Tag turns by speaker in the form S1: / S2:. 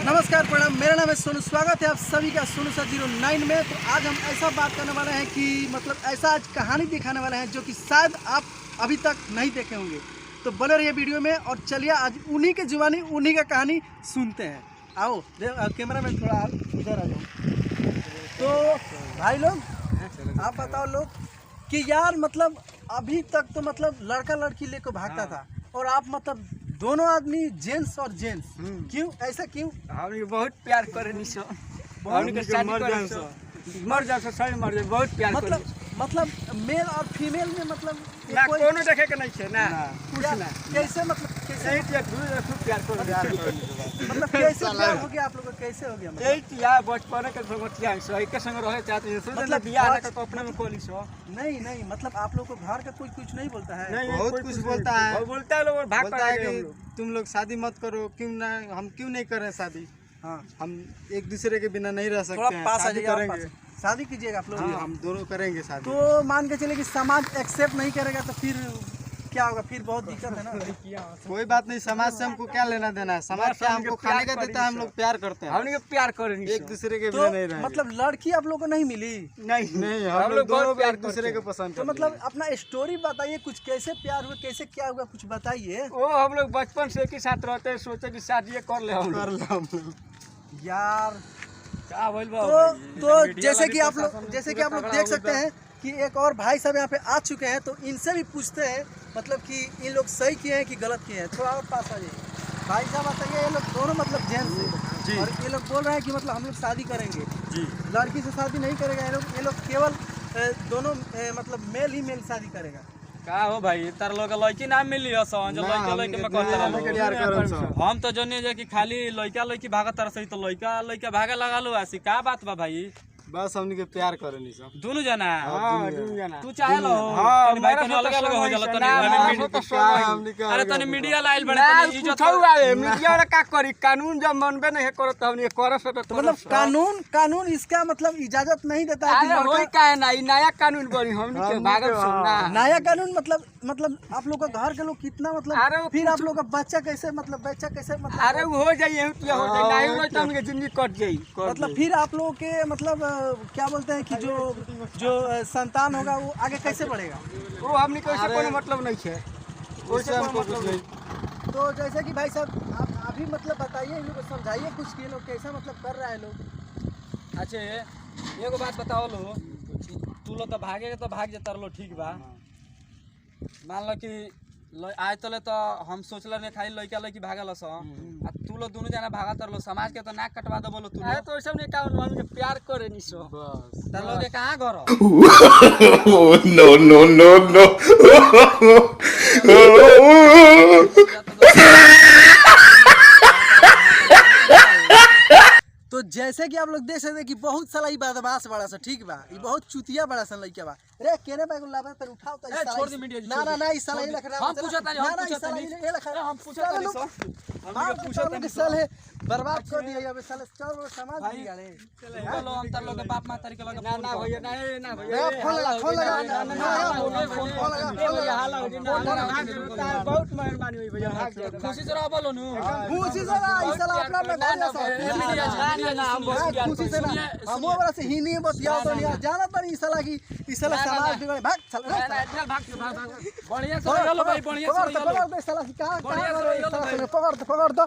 S1: नमस्कार प्रणाम, मेरा नाम है सोनू। स्वागत है आप सभी का सोनू सा 09 में। तो आज हम ऐसा बात करने वाले हैं कि मतलब ऐसा आज कहानी दिखाने वाले हैं जो कि शायद आप अभी तक नहीं देखे होंगे। तो बने रहिए वीडियो में और चलिए आज उन्हीं की जुबानी उन्हीं का कहानी सुनते हैं। आओ कैमरा मैन थोड़ा इधर आ जाओ। तो भाई लोग आप बताओ लोग कि यार मतलब अभी तक तो मतलब लड़का लड़की लेकर भागता था और आप मतलब दोनों आदमी जेंट्स और जेंट्स क्यों ऐसा क्यों?
S2: हम बहुत प्यार करे निसो हमनी के शादी करे मर जा सही मर जा बहुत प्यार करे
S1: मतलब मेल और फीमेल में मतलब
S2: ना कोनो देखे के नहीं छे ना कुछ ना
S1: कैसे मतलब कैसे
S2: यही खूब प्यार करे
S1: मतलब कैसे प्यार हो गया आप लोग का? कैसे हो गया मतलब
S2: यही या बचपन के संगतिया है सही के संग रहे चाहते हैं मतलब बियाह ना तो अपने में कोली सो
S1: नहीं मतलब आप लोग को घर का कोई कुछ नहीं बोलता है?
S2: नहीं बहुत कुछ बोलता है बोलता है लोग भाग पड़ा है कि
S3: तुम लोग शादी मत करो, क्यों ना हम क्यों नहीं करें शादी। हाँ हम एक दूसरे के बिना नहीं रह सकते हैं, शादी करेंगे,
S1: शादी कीजिएगा आप लोग।
S3: हाँ, हम दोनों करेंगे शादी।
S1: तो मान के चले कि समाज एक्सेप्ट नहीं करेगा तो फिर क्या होगा? फिर बहुत दिक्कत है ना।
S3: कोई बात नहीं, समाज से हमको क्या लेना देना है। समाज क्या हमको खाने का देता है, हम लोग प्यार करते हैं,
S2: हमनी के प्यार करे
S3: एक दूसरे के बिना नहीं रहे।
S1: मतलब लड़की आप लोग को नहीं मिली?
S3: नहीं हम लोग दोनों एक दूसरे को पसंद
S1: तो मतलब अपना स्टोरी बताइए, कुछ कैसे प्यार हुआ, कैसे क्या हुआ, कुछ बताइए।
S2: ओ हम लोग बचपन से एक ही साथ रहते हैं, सोचे कि शादी कर ले हम
S1: यार
S2: क्या बोल
S1: तो जैसे कि आप लोग देख सकते हैं कि एक और भाई साहब यहाँ पे आ चुके हैं। तो इनसे भी पूछते हैं मतलब कि इन लोग सही किए हैं कि गलत किए हैं। थोड़ा और पास आ जाइए भाई साहब। बताइए ये लोग दोनों मतलब जेंट्स हैं और ये लोग बोल रहे हैं कि मतलब हम लोग शादी करेंगे जी, लड़की से शादी नहीं करेगा। ये लोग केवल दोनों मतलब मेल ही मेल शादी करेगा।
S4: का हो भाई तार लोग लड़की ना मिली हो सन जो लड़का लड़के में कहता हम तो जने जे कि खाली लड़का लड़की भागत तरह से तो लड़का भागे लगा लो। ऐसी का बात बा भाई?
S3: बस हमनी के प्यार करे नहीं सब
S4: दोनों जना।
S2: हां दोनों जना
S4: तू चाहे लो
S2: हां
S4: भाई तने अलग अलग हो जाला तने अरे तने मीडिया लाइल बने तने इज्जत
S2: आवे मीडिया का करी कानून जब मनबे नहीं करत हमनी करे से तो
S1: मतलब कानून इसका मतलब इजाजत नहीं देता है कि
S2: अरे होई का है ना नया कानून बनी हमनी के भागल सुनना
S1: नया कानून मतलब आप लोग का घर के लोग कितना मतलब फिर आप लोग का बच्चा कैसे मतलब
S2: अरे हो जाइए हो जाए नहीं हो तो हमके जिंदगी कट जाई
S1: मतलब फिर आप लोगों के मतलब क्या बोलते हैं कि जो संतान होगा वो आगे कैसे बढ़ेगा?
S2: वो हमनी को ऐसे कोई मतलब नहीं है
S3: उससे हमको कुछ नहीं।
S1: तो जैसे कि भाई साहब आप अभी मतलब बताइए, इन लोग को समझाइए कुछ कि लोग कैसा मतलब कर रहा है लोग।
S4: अच्छा एगो बात बताओ लो, तू लो तो भागेगा तो भाग जाता लो ठीक बा। मान लो कि आज तले तो हम सोचल नहीं खाली लड़का लड़की भागल आ तू लो दोनों जना भागा तर लो समाज के तो नाक कटवा दो बोलो तू
S2: अरे तो सब ने काम हम प्यार करे नहीं सो
S3: बस
S4: तार लोग कहां घर
S1: तो जैसे कि आप लोग देख सकते हैं कि बहुत साला ई बदमाश बड़ा सा, ठीक बा, ई बहुत चुतिया बड़ा सा लड़का बा। रे केने बैग लाबा तर उठाओ त
S4: छोड़ दे मीडिया।
S1: ना ई साला ये रखना
S4: हम पूछत नहीं हम पूछत नहीं
S1: साले बर्बाद कर दिया अब साले चार समाज बिगाड़े।
S4: चलो हम तार लोग बाप मां तारी के लगे
S2: ना भैया ना भैया
S1: फोन लगा
S2: हाला हो ना बहुत मेहरबानी हुई भैया भाग जा
S4: खुशी से रह बोलो नु
S1: खुशी से ना ई साला अपना में खुशी से ना हम वाला से ही नहीं बतियाओ तो नहीं जाना पर ई साला की ई साला समाज बिगाड़े। भाग साला
S4: बढ़िया से रह लो भाई, बढ़िया से रह लो
S1: साला की का पकड़ दो